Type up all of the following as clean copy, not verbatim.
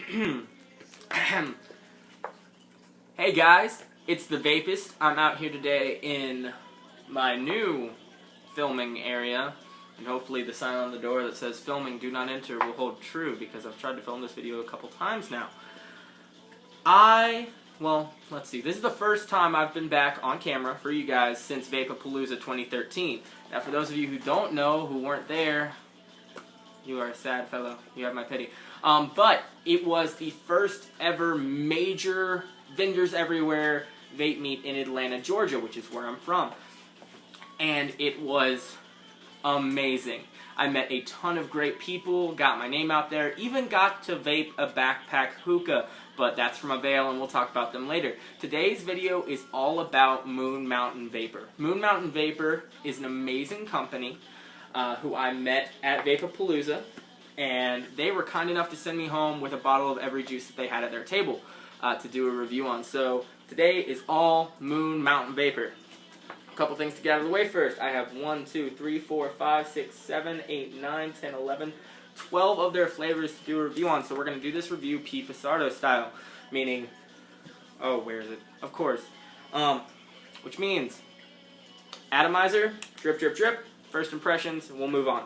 Hey guys, it's the Vapist. I'm out here today in my new filming area, and hopefully the sign on the door that says filming do not enter will hold true, because I've tried to film this video a couple times now. Let's see, this is the first time I've been back on camera for you guys since Vapapalooza 2013. Now for those of you who don't know, who weren't there, you are a sad fellow. You have my pity. But it was the first ever major vendors everywhere vape meet in Atlanta, Georgia, which is where I'm from. And it was amazing. I met a ton of great people, got my name out there, even got to vape a backpack hookah, but that's from Avail and we'll talk about them later. Today's video is all about Moon Mountain Vapor. Moon Mountain Vapor is an amazing company who I met at Vapapalooza, and they were kind enough to send me home with a bottle of every juice that they had at their table to do a review on. So today is all Moon Mountain Vapor. A couple things to get out of the way first. I have 1, 2, 3, 4, 5, 6, 7, 8, 9, 10, 11, 12 of their flavors to do a review on. So we're going to do this review P. Pissardo style, meaning, oh, where is it? Of course. Which means atomizer, drip, drip, drip, first impressions, and we'll move on.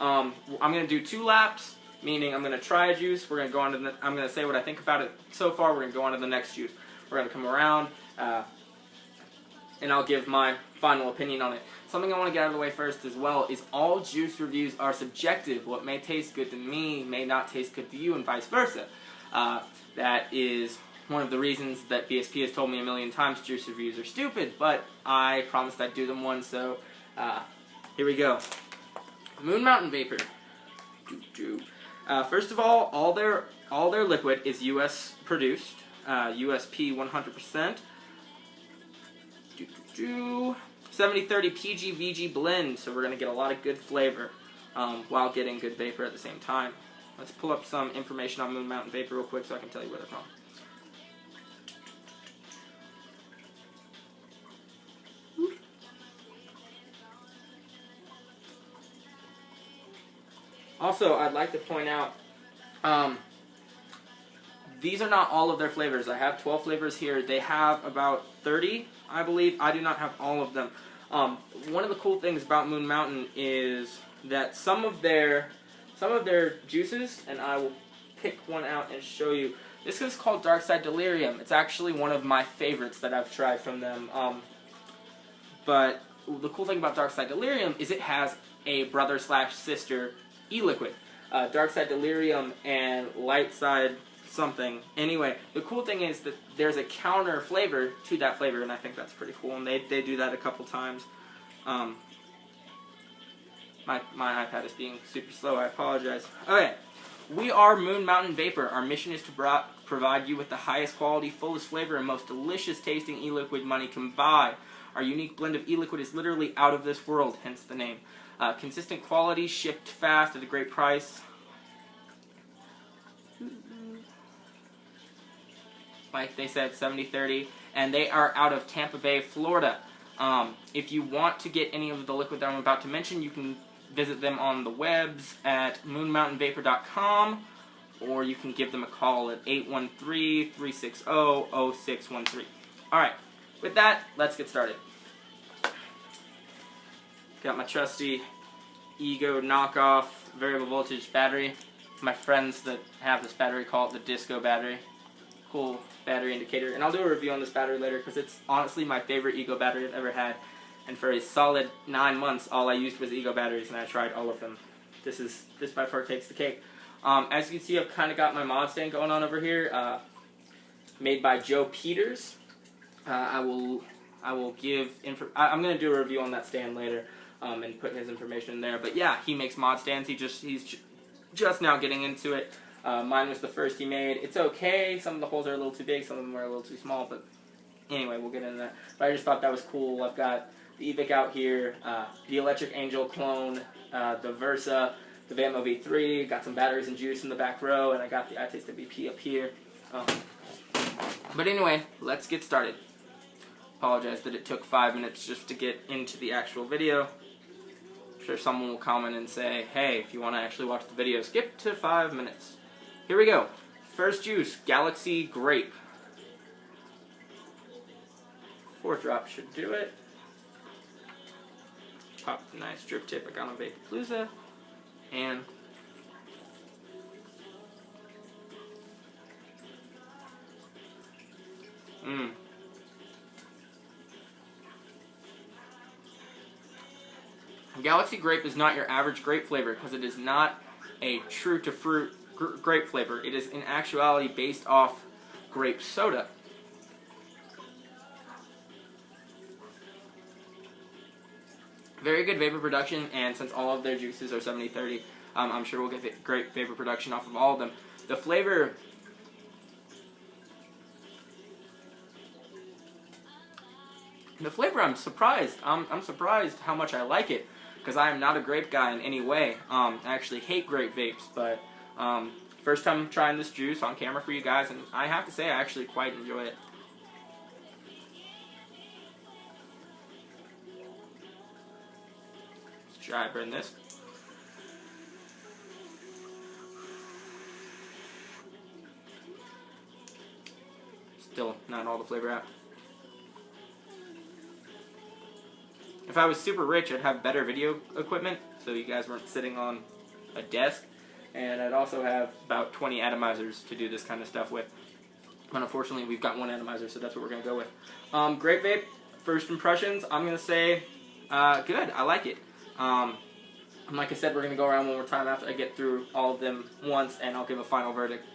I'm going to do 2 laps, meaning I'm going to try a juice. We're going to go on to I'm going to say what I think about it so far. We're going to go on to the next juice. We're going to come around, and I'll give my final opinion on it. Something I want to get out of the way first as well is all juice reviews are subjective. What may taste good to me may not taste good to you, and vice versa. That is one of the reasons that BSP has told me a million times juice reviews are stupid, but I promised I'd do them once, so here we go. Moon Mountain Vapor. First of all their liquid is U.S. produced, USP 100%. 70-30 PG-VG blend, so we're going to get a lot of good flavor while getting good vapor at the same time. Let's pull up some information on Moon Mountain Vapor real quick so I can tell you where they're from. Also, I'd like to point out, these are not all of their flavors. I have 12 flavors here. They have about 30, I believe. I do not have all of them. One of the cool things about Moon Mountain is that some of their juices, and I will pick one out and show you. This is called Dark Side Delirium. It's actually one of my favorites that I've tried from them. But the cool thing about Dark Side Delirium is it has a brother/sister e-liquid. Dark Side Delirium and Light Side something. Anyway, the cool thing is that there's a counter flavor to that flavor, and I think that's pretty cool, and they do that a couple times. My iPad is being super slow, I apologize. Okay, we are Moon Mountain Vapor. Our mission is to provide you with the highest quality, fullest flavor, and most delicious tasting e-liquid money can buy. Our unique blend of e-liquid is literally out of this world, hence the name. Consistent quality, shipped fast at a great price. Like they said, 70-30, and they are out of Tampa Bay, Florida. If you want to get any of the liquid that I'm about to mention, you can visit them on the webs at moonmountainvapor.com, or you can give them a call at 813-360-0613. Alright, with that, let's get started. Got my trusty Ego knockoff variable voltage battery. My friends that have this battery call it the disco battery. Cool battery indicator, and I'll do a review on this battery later because it's honestly my favorite Ego battery I've ever had, and for a solid 9 months all I used was Ego batteries, and I tried all of them. This by far takes the cake. As you can see, I've kind of got my mod stand going on over here, made by Joe Peters. I will give I'm going to do a review on that stand later and put his information in there, but yeah, he makes mod stands. He's just now getting into it. Mine was the first he made. It's okay. Some of the holes are a little too big, some of them are a little too small, but anyway, we'll get into that. But I just thought that was cool. I've got the Evic out here, the Electric Angel clone, the Versa, the Vamo V3, got some batteries and juice in the back row, and I got the iTaste BP up here. But anyway, let's get started. Apologize that it took 5 minutes just to get into the actual video. I'm sure someone will comment and say, hey, if you want to actually watch the video, skip to 5 minutes. Here we go. first juice, Galaxy Grape. 4 drops should do it. Pop a nice drip tip I got on Vapapalooza. And Galaxy Grape is not your average grape flavor because it is not a true to fruit grape flavor. It is in actuality based off grape soda. Very good vapor production, and since all of their juices are 70-30, I'm sure we'll get great vapor production off of all of them. The flavor I'm surprised. I'm surprised how much I like it, because I am not a grape guy in any way. I actually hate grape vapes, but first time trying this juice on camera for you guys, and I have to say I actually quite enjoy it. Let's dry burn this. Still not all the flavor out. If I was super rich, I'd have better video equipment, so you guys weren't sitting on a desk. And I'd also have about 20 atomizers to do this kind of stuff with. But unfortunately, we've got one atomizer, so that's what we're going to go with. Grape vape, first impressions, I'm going to say good. I like it. Like I said, we're going to go around one more time after I get through all of them once, and I'll give a final verdict.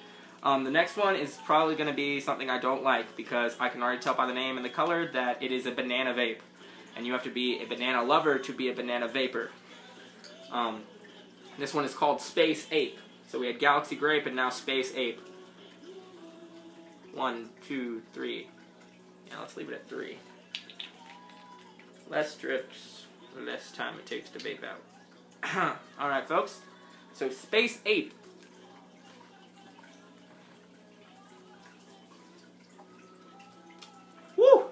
The next one is probably going to be something I don't like, because I can already tell by the name and the color that it is a banana vape. And you have to be a banana lover to be a banana vapor. This one is called Space Ape. So we had Galaxy Grape and now Space Ape. 1, 2, 3. Yeah, let's leave it at 3. Less drips, the less time it takes to vape out. Alright, folks. So Space Ape. Woo!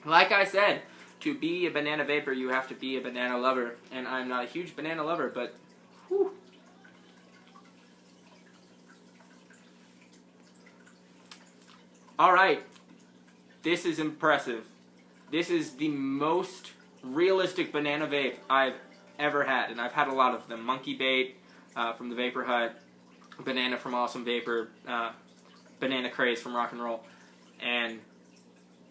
Like I said, to be a banana vapor, you have to be a banana lover. And I'm not a huge banana lover, but whew. Alright, this is impressive. This is the most realistic banana vape I've ever had, and I've had a lot of them. Monkey Bait from the Vapor Hut, Banana from Awesome Vapor, Banana Craze from Rock and Roll, and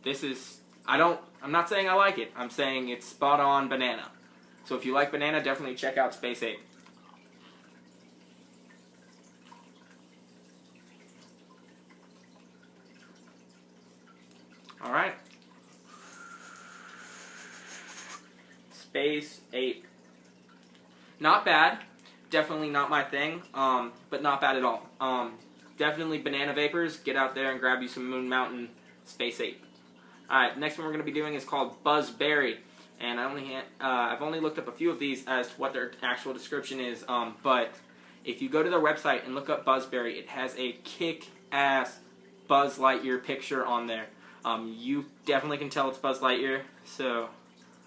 this is, I'm not saying I like it, I'm saying it's spot on banana. So if you like banana, definitely check out Space Ape. Alright. Space Ape. Not bad. Definitely not my thing, but not bad at all. Definitely banana vapors. Get out there and grab you some Moon Mountain Space Ape. Alright, next one we're going to be doing is called Buzzberry. And I've only looked up a few of these as to what their actual description is, but if you go to their website and look up Buzzberry, it has a kick-ass Buzz Lightyear picture on there. You definitely can tell it's Buzz Lightyear, so,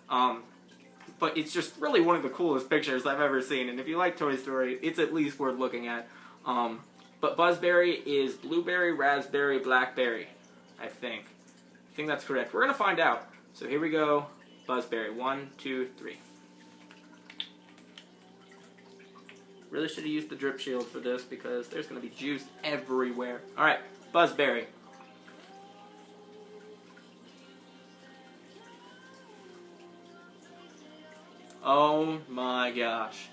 but it's just really one of the coolest pictures I've ever seen, and if you like Toy Story, it's at least worth looking at. But Buzzberry is blueberry, raspberry, blackberry, I think. I think that's correct. We're going to find out. So here we go. Buzzberry. 1, 2, 3. Really should have used the drip shield for this because there's going to be juice everywhere. Alright, Buzzberry. Oh my gosh.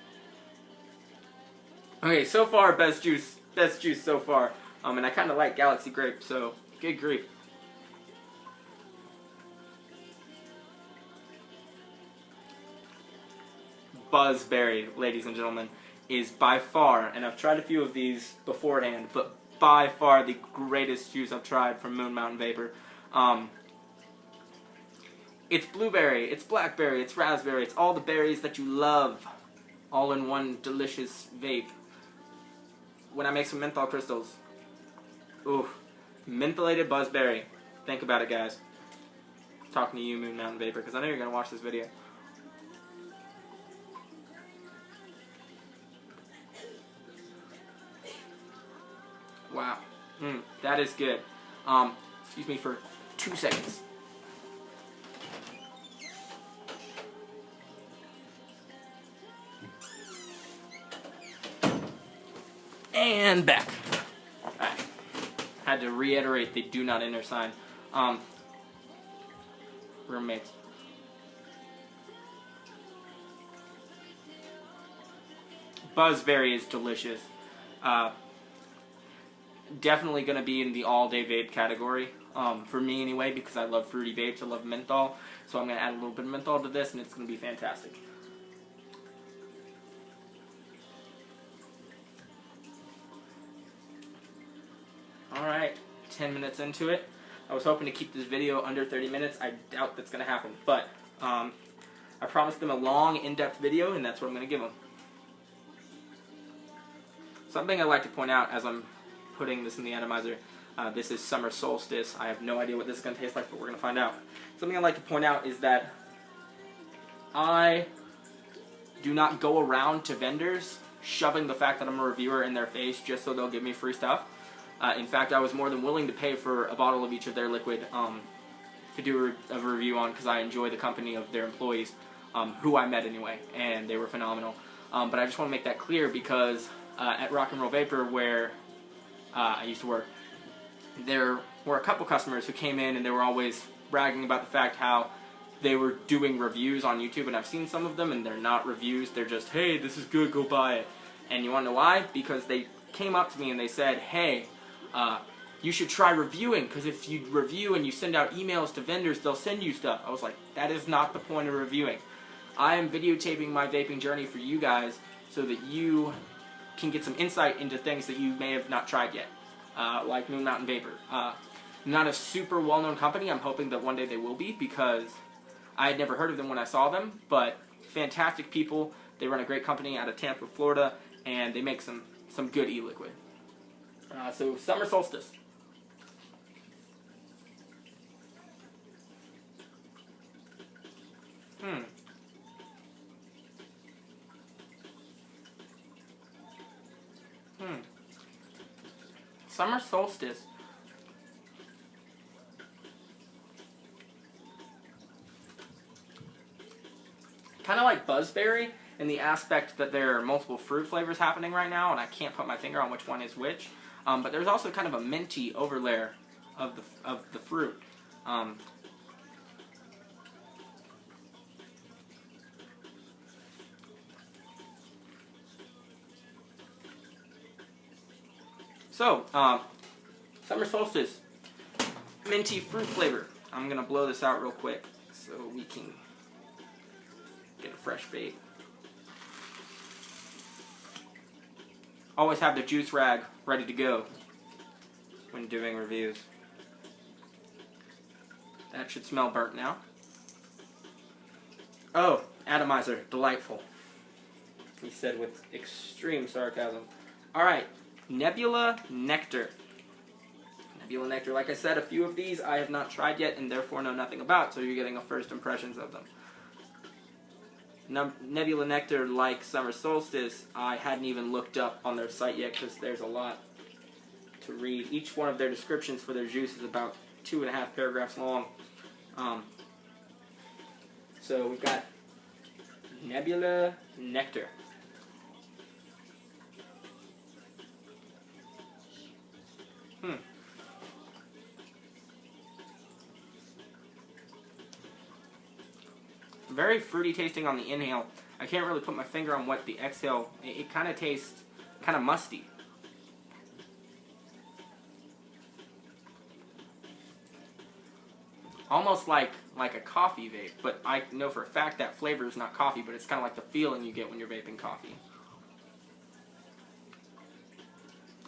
Okay, so far, best juice so far. And I kind of like Galaxy Grape, so good grief. Buzzberry, ladies and gentlemen, is by far, and I've tried a few of these beforehand, but by far the greatest juice I've tried from Moon Mountain Vapor. It's blueberry, it's blackberry, it's raspberry, it's all the berries that you love, all in one delicious vape. When I make some menthol crystals, ooh, mentholated Buzzberry. Think about it, guys. I'm talking to you, Moon Mountain Vapor, because I know you're going to watch this video. Wow. That is good. Excuse me for 2 seconds. And back. Alright. Had to reiterate the do not enter sign. Roommates. Buzzberry is delicious. Definitely going to be in the all-day vape category, for me anyway, because I love fruity vapes, I love menthol, so I'm going to add a little bit of menthol to this, and it's going to be fantastic. Alright, 10 minutes into it. I was hoping to keep this video under 30 minutes. I doubt that's going to happen, but I promised them a long, in-depth video, and that's what I'm going to give them. Something I'd like to point out as I'm putting this in the atomizer, this is Summer Solstice. I have no idea what this is going to taste like, but we're going to find out. Something I'd like to point out is that I do not go around to vendors shoving the fact that I'm a reviewer in their face just so they'll give me free stuff. In fact, I was more than willing to pay for a bottle of each of their liquid to do a review on, because I enjoy the company of their employees, who I met anyway, and they were phenomenal. But I just want to make that clear because at Rock and Roll Vapor, where I used to work, there were a couple customers who came in and they were always bragging about the fact how they were doing reviews on YouTube, and I've seen some of them and they're not reviews, they're just, hey, this is good, go buy it. And you want to know why? Because they came up to me and they said, hey, you should try reviewing, because if you review and you send out emails to vendors, they'll send you stuff. I was like, that is not the point of reviewing. I am videotaping my vaping journey for you guys so that you can get some insight into things that you may have not tried yet, like Moon Mountain Vapor. Not a super well-known company. I'm hoping that one day they will be, because I had never heard of them when I saw them, but fantastic people. They run a great company out of Tampa, Florida, and they make some good e-liquid. So Summer Solstice. Summer Solstice. Kind of like Buzzberry in the aspect that there are multiple fruit flavors happening right now, and I can't put my finger on which one is which. But there's also kind of a minty overlayer of the fruit. So, Summer Solstice, minty fruit flavor. I'm going to blow this out real quick so we can get a fresh vape. Always have the juice rag ready to go when doing reviews. That should smell burnt now. Oh, atomizer, delightful. He said with extreme sarcasm. Alright, Nebula Nectar. Nebula Nectar, like I said, a few of these I have not tried yet and therefore know nothing about, so you're getting a first impressions of them. Nebula Nectar, like Summer Solstice, I hadn't even looked up on their site yet because there's a lot to read. Each one of their descriptions for their juice is about 2.5 paragraphs long. So we've got Nebula Nectar. Very fruity tasting on the inhale. I can't really put my finger on what the exhale. It kind of tastes kind of musty. Almost like a coffee vape, but I know for a fact that flavor is not coffee, but it's kind of like the feeling you get when you're vaping coffee.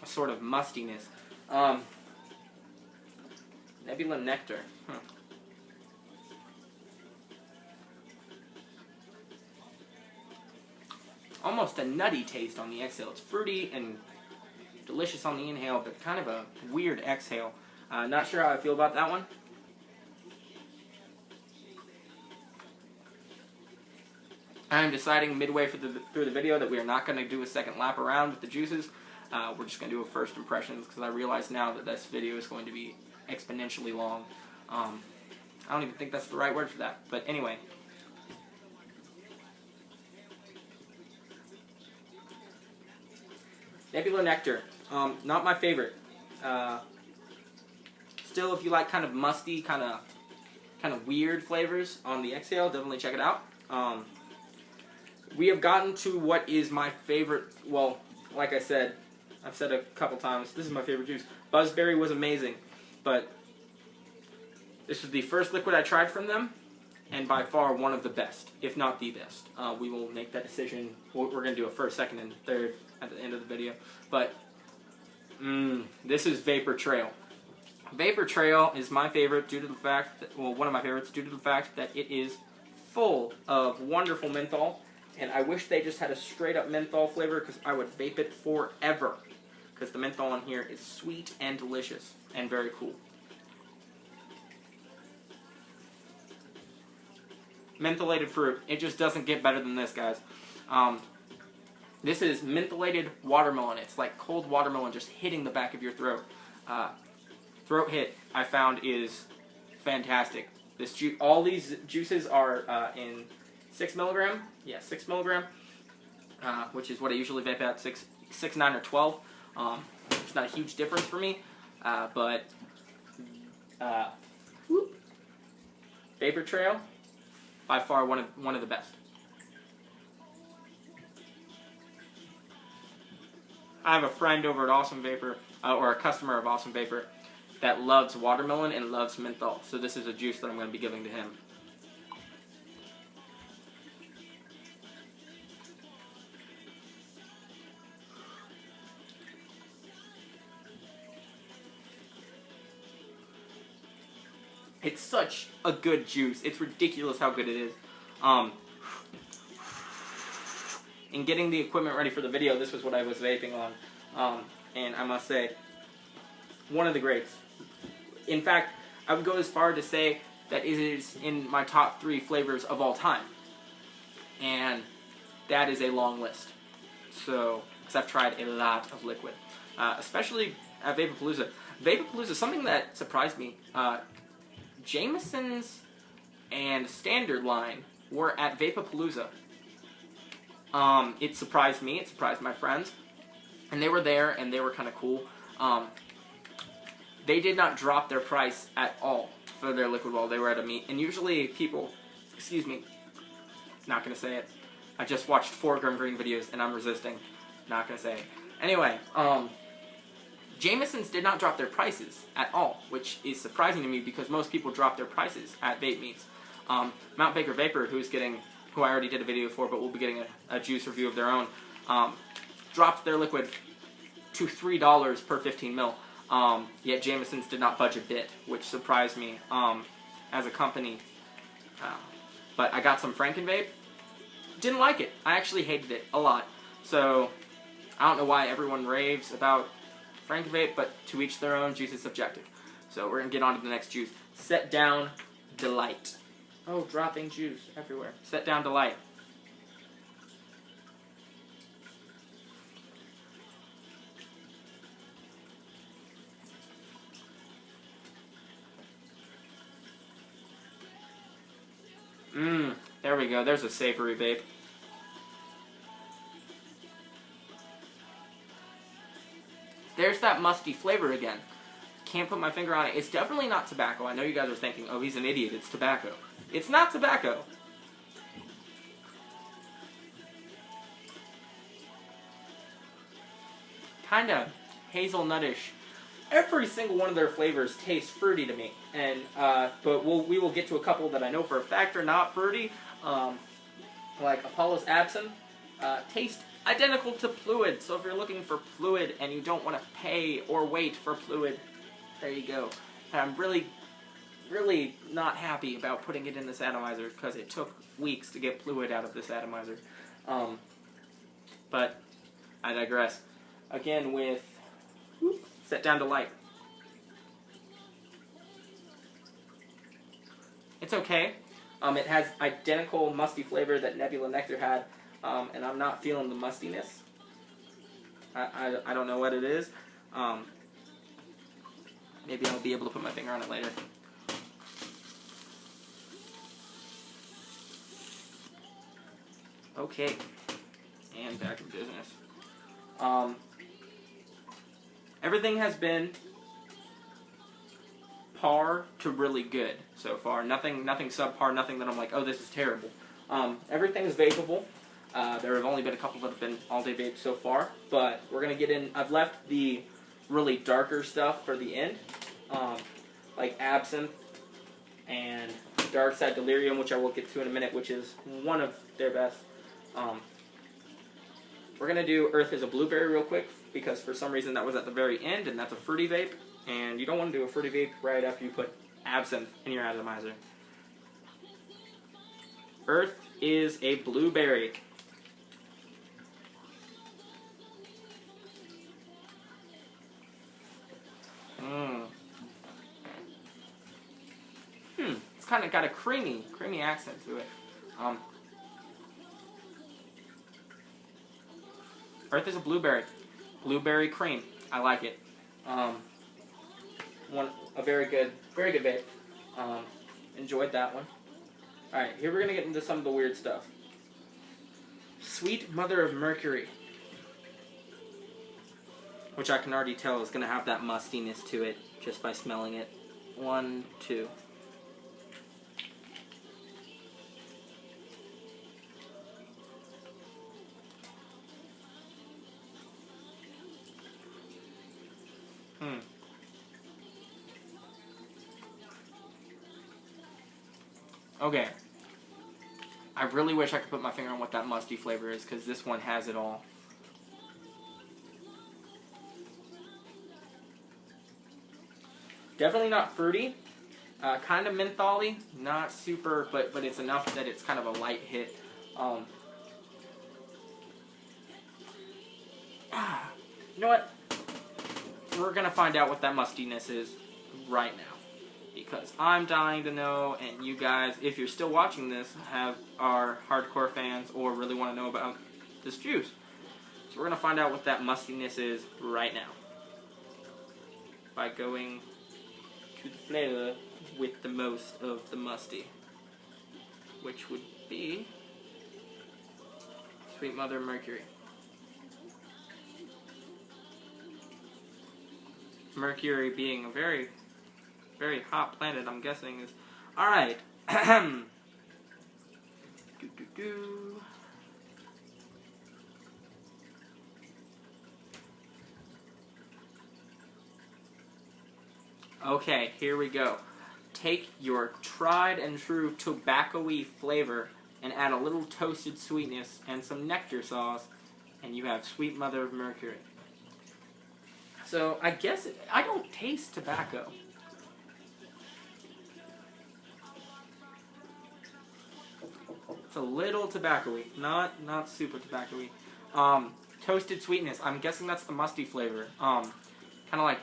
A sort of mustiness. Nebula Nectar. Almost a nutty taste on the exhale. It's fruity and delicious on the inhale, but kind of a weird exhale. Not sure how I feel about that one. I'm deciding midway through the video that we are not going to do a second lap around with the juices. we're just going to do a first impressions because I realize now that this video is going to be exponentially long. I don't even think that's the right word for that, but anyway. Nebula Nectar, not my favorite. Still, if you like kind of musty, kind of weird flavors on the exhale, definitely check it out. We have gotten to what is my favorite. Well, like I said, I've said a couple times, this is my favorite juice. Buzzberry was amazing, but this was the first liquid I tried from them, and by far one of the best, if not the best. We will make that decision. We're going to do a first, second, and third at the end of the video. But this is Vapor Trail. Vapor Trail is my favorite due to the fact that, well, one of my favorites due to the fact that it is full of wonderful menthol, and I wish they just had a straight up menthol flavor because I would vape it forever because the menthol in here is sweet and delicious and very cool. Mentholated fruit, it just doesn't get better than this, guys. This is mentholated watermelon. It's like cold watermelon just hitting the back of your throat. Throat hit, I found, is fantastic. All these juices are in 6 milligram. Yeah, 6 milligram, which is what I usually vape at, 6, 9, or 12. It's not a huge difference for me, but Vapor Trail, by far one of the best. I have a friend over at Awesome Vapor, or a customer of Awesome Vapor, that loves watermelon and loves menthol. So this is a juice that I'm going to be giving to him. It's such a good juice. It's ridiculous how good it is. In getting the equipment ready for the video, this was what I was vaping on. And I must say, one of the greats. In fact, I would go as far to say that it is in my top 3 flavors of all time. And that is a long list. So, because I've tried a lot of liquid. Especially at Vapapalooza. Vapapalooza, something that surprised me, Jameson's and Standard line were at Vapapalooza. It surprised me, it surprised my friends, and they were there, and they were kind of cool. They did not drop their price at all for their liquid while they were at a meet, and usually people, excuse me, not going to say it, I just watched 4 Grim Green videos, and I'm resisting, not going to say it. Anyway, Jameson's did not drop their prices at all, which is surprising to me because most people drop their prices at vape meets. Mount Baker Vapor, who I already did a video for, but will be getting a juice review of their own, dropped their liquid to $3 per 15 mil. Yet Jameson's did not budge a bit, which surprised me as a company. But I got some Frankenvape. Didn't like it. I actually hated it a lot. So I don't know why everyone raves about Frankenvape, but to each their own. Juice is subjective. So we're going to get on to the next juice. Set Down Delight. Oh, dropping juice everywhere. Set Down Delight. There we go. There's a savory vape. There's that musty flavor again. Can't put my finger on it. It's definitely not tobacco. I know you guys are thinking, oh, he's an idiot. It's tobacco. It's not tobacco. Kind of hazelnutish. Every single one of their flavors tastes fruity to me, and but we will get to a couple that I know for a fact are not fruity, like Apollo's Absinthe. Taste identical to Fluid, so if you're looking for Fluid and you don't want to pay or wait for Fluid, there you go. And I'm really not happy about putting it in this atomizer because it took weeks to get Fluid out of this atomizer. But I digress. Again with Set Down Delight. It's okay. It has identical musty flavor that Nebula Nectar had, and I'm not feeling the mustiness. I don't know what it is. Maybe I'll be able to put my finger on it later. Okay, and back to business. Everything has been par to really good so far. Nothing subpar. Nothing that I'm like, oh, this is terrible. Everything is vapeable. There have only been a couple that have been all-day vapes so far, but we're gonna get in. I've left the really darker stuff for the end, like Absinthe and Dark Side Delirium, which I will get to in a minute, which is one of their best. We're going to do Earth is a Blueberry real quick, because for some reason that was at the very end, and that's a fruity vape, and you don't want to do a fruity vape right after you put Absinthe in your atomizer. Earth is a Blueberry. It's kind of got a creamy accent to it. Earth is a Blueberry. Blueberry cream. I like it. A very good vape. Enjoyed that one. Alright, here we're going to get into some of the weird stuff. Sweet Mother of Mercury. Which I can already tell is going to have that mustiness to it just by smelling it. 1, 2. Okay. I really wish I could put my finger on what that musty flavor is, because this one has it all. Definitely not fruity. Kind of mentholy. Not super, but it's enough that it's kind of a light hit. You know what? We're going to find out what that mustiness is right now, because I'm dying to know, and you guys, if you're still watching this, are hardcore fans or really want to know about this juice. So we're going to find out what that mustiness is right now by going to the flavor with the most of the musty, which would be Sweet Mother of Mercury. Mercury being a very, very hot planet, I'm guessing is... Alright. Okay, here we go. Take your tried and true tobacco-y flavor and add a little toasted sweetness and some nectar sauce, and you have Sweet Mother of Mercury. So, I guess I don't taste tobacco. It's a little tobacco-y, not super tobacco-y. Toasted sweetness, I'm guessing that's the musty flavor. Kind of like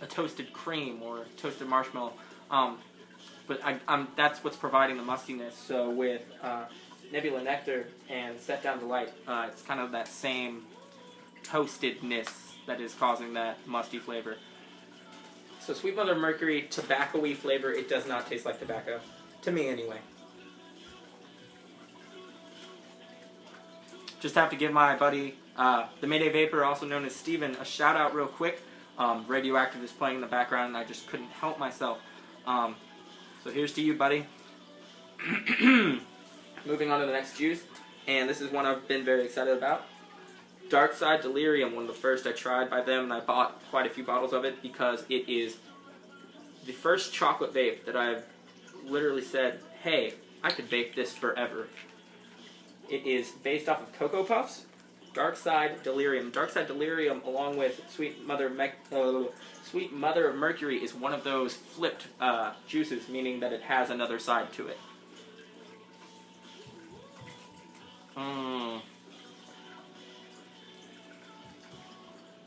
a toasted cream or toasted marshmallow. But that's what's providing the mustiness. So with Nebula Nectar and Set Down the Light, it's kind of that same toastedness that is causing that musty flavor. So Sweet Mother of Mercury, tobacco-y flavor, it does not taste like tobacco. To me, anyway. Just have to give my buddy, the Mayday Vapor, also known as Steven, a shout out real quick. Radioactive is playing in the background and I just couldn't help myself. So here's to you, buddy. Moving on to the next juice, and this is one I've been very excited about. Dark Side Delirium, one of the first I tried by them, and I bought quite a few bottles of it because it is the first chocolate vape that I've literally said, hey, I could vape this forever. It is based off of Cocoa Puffs, Dark Side Delirium. Dark Side Delirium, along with Sweet Mother of Mercury, is one of those flipped juices, meaning that it has another side to it.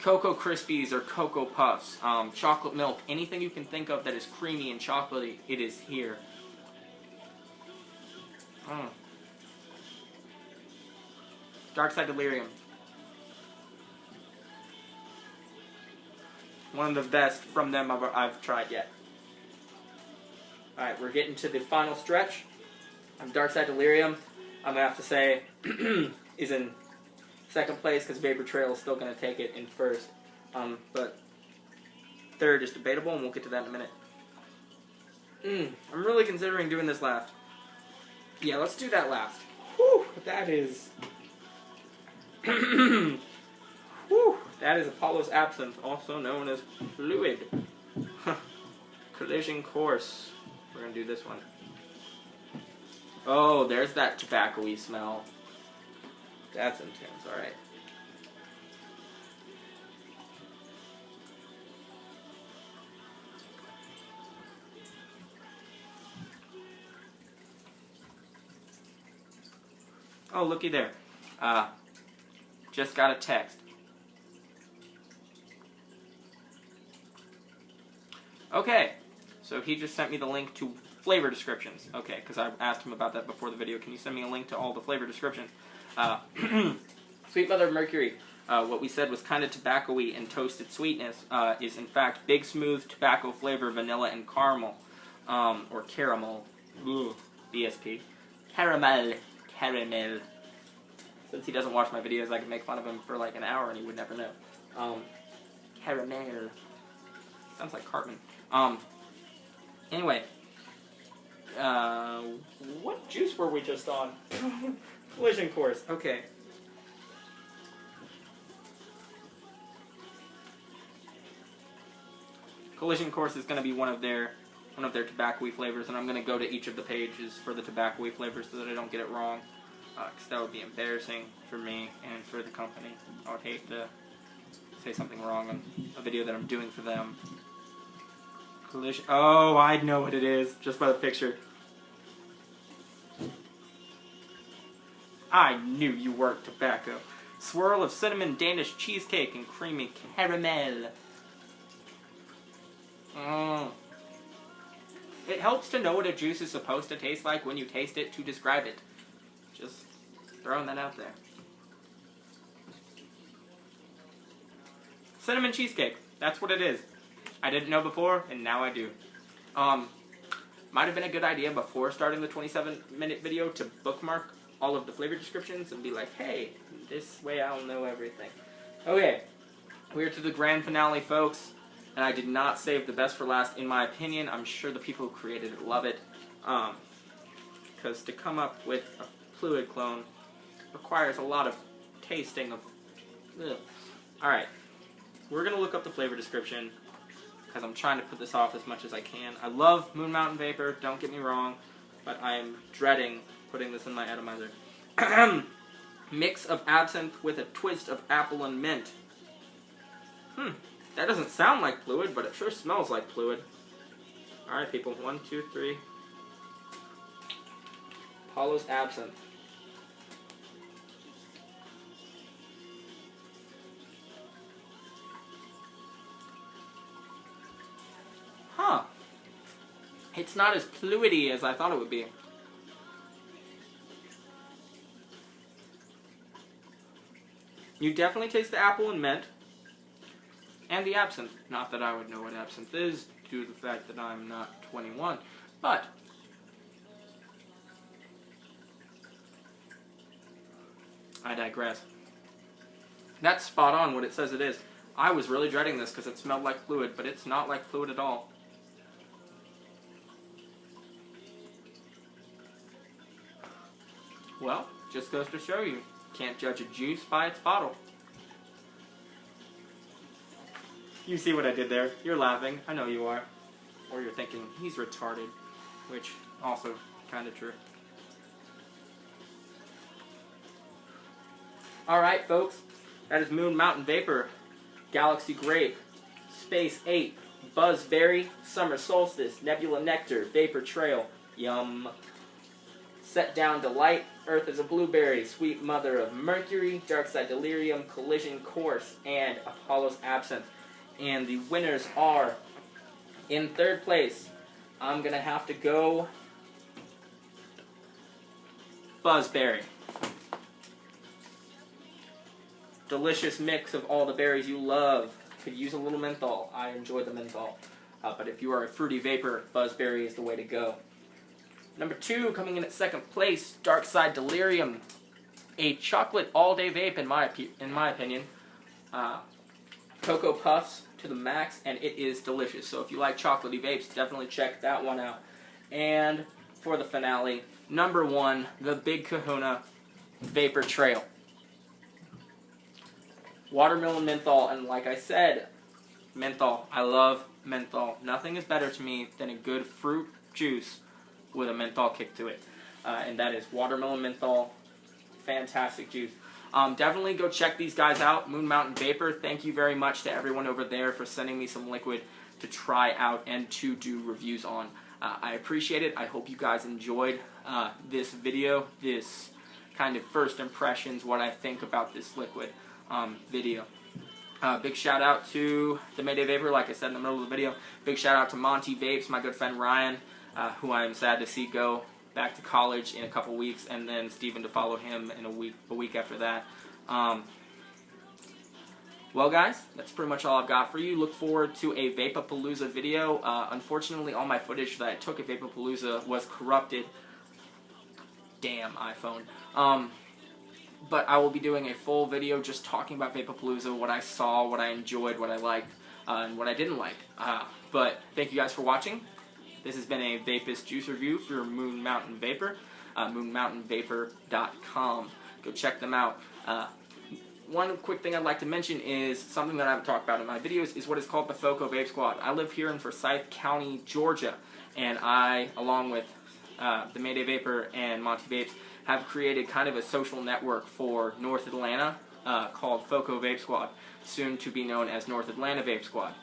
Cocoa Krispies or Cocoa Puffs, chocolate milk, anything you can think of that is creamy and chocolatey, it is here. Dark Side Delirium. One of the best from them I've tried yet. Alright, we're getting to the final stretch. Dark Side Delirium, I'm going to have to say, is in second place because Vapor Trail is still going to take it in first. But third is debatable, and we'll get to that in a minute. I'm really considering doing this last. Yeah, let's do that last. Whew, that is... Whew, that is Apollo's Absinthe, also known as Fluid. Collision Course. We're going to do this one. Oh, there's that tobacco-y smell. That's intense, alright. Oh, looky there. Just got a text. Okay, so he just sent me the link to flavor descriptions. Okay, because I asked him about that before the video. Can you send me a link to all the flavor descriptions? Sweet Mother of Mercury, what we said was kind of tobacco-y and toasted sweetness, is in fact big smooth tobacco flavor, vanilla and caramel, or caramel. Ugh, BSP. Caramel. Since he doesn't watch my videos, I can make fun of him for like an hour and he would never know. Caramel. Sounds like Cartman. Anyway. What juice were we just on? Collision Course. Okay. Collision Course is going to be one of their tobacco-y flavors, and I'm going to go to each of the pages for the tobacco-y flavors so that I don't get it wrong, because that would be embarrassing for me and for the company. I would hate to say something wrong on a video that I'm doing for them. Collision. Oh, I know what it is just by the picture. I knew you weren't tobacco. Swirl of cinnamon Danish cheesecake and creamy caramel. It helps to know what a juice is supposed to taste like when you taste it to describe it. Just throwing that out there. Cinnamon cheesecake. That's what it is. I didn't know before, and now I do. Might have been a good idea before starting the 27-minute video to bookmark all of the flavor descriptions and be like, hey, this way I'll know everything. Okay, we're to the grand finale, folks. And I did not save the best for last, in my opinion. I'm sure the people who created it love it. Because to come up with a fluid clone requires a lot of tasting of... Ugh. Alright. We're going to look up the flavor description, because I'm trying to put this off as much as I can. I love Moon Mountain Vapor, don't get me wrong, but I am dreading putting this in my atomizer. Mix of absinthe with a twist of apple and mint. That doesn't sound like fluid, but it sure smells like fluid. Alright, people. 1, 2, 3. Apollo's Absinthe. Huh. It's not as fluidy as I thought it would be. You definitely taste the apple and mint. And the absinthe. Not that I would know what absinthe is, due to the fact that I'm not 21. But I digress. That's spot on what it says it is. I was really dreading this because it smelled like fluid, but it's not like fluid at all. Well, just goes to show you. Can't judge a juice by its bottle. You see what I did there? You're laughing. I know you are. Or you're thinking, he's retarded. Which, also, kind of true. Alright, folks. That is Moon Mountain Vapor, Galaxy Grape, Space 8, Buzzberry, Summer Solstice, Nebula Nectar, Vapor Trail, Yum. Set Down Delight, Earth is a Blueberry, Sweet Mother of Mercury, Dark Side Delirium, Collision Course, and Apollo's Absinthe. And the winners are, in third place, I'm going to have to go Buzzberry. Delicious mix of all the berries you love. could use a little menthol. I enjoy the menthol. But if you are a fruity vapor, Buzzberry is the way to go. Number 2, coming in at second place, Dark Side Delirium. A chocolate all-day vape, in my opinion. Cocoa Puffs to the max, and it is delicious. So if you like chocolatey vapes, definitely check that one out. And for the finale, number 1, the Big Kahuna Vapor Trail. Watermelon menthol, and like I said, menthol. I love menthol. Nothing is better to me than a good fruit juice with a menthol kick to it. And that is watermelon menthol. Fantastic juice. Definitely go check these guys out. Moon Mountain Vapor. Thank you very much to everyone over there for sending me some liquid to try out and to do reviews on. I appreciate it. I hope you guys enjoyed this video, this kind of first impressions, what I think about this liquid video. Big shout out to the Mayday Vapor, like I said in the middle of the video. Big shout out to Monty Vapes, my good friend Ryan, who I am sad to see go back to college in a couple weeks, and then Steven to follow him in a week after that. Well guys, that's pretty much all I've got for you. Look forward to a Vapapalooza video. Unfortunately, all my footage that I took at Vapapalooza was corrupted. Damn iPhone. But I will be doing a full video just talking about Vapapalooza, what I saw, what I enjoyed, what I liked, and what I didn't like. But thank you guys for watching. This has been a Vapist Juice review for Moon Mountain Vapor, moonmountainvapor.com. Go check them out. One quick thing I'd like to mention is something that I haven't talked about in my videos is what is called the FOCO Vape Squad. I live here in Forsyth County, Georgia, and I, along with the Mayday Vapor and Monty Vapes, have created kind of a social network for North Atlanta called FOCO Vape Squad, soon to be known as North Atlanta Vape Squad,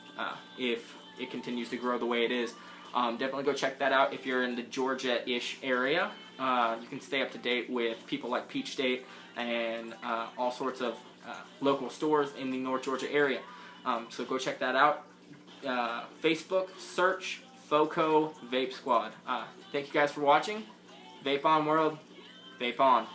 if it continues to grow the way it is. Definitely go check that out if you're in the Georgia-ish area. You can stay up to date with people like Peach State and all sorts of local stores in the North Georgia area. So go check that out. Facebook, search FOCO Vape Squad. Thank you guys for watching. Vape on world. Vape on.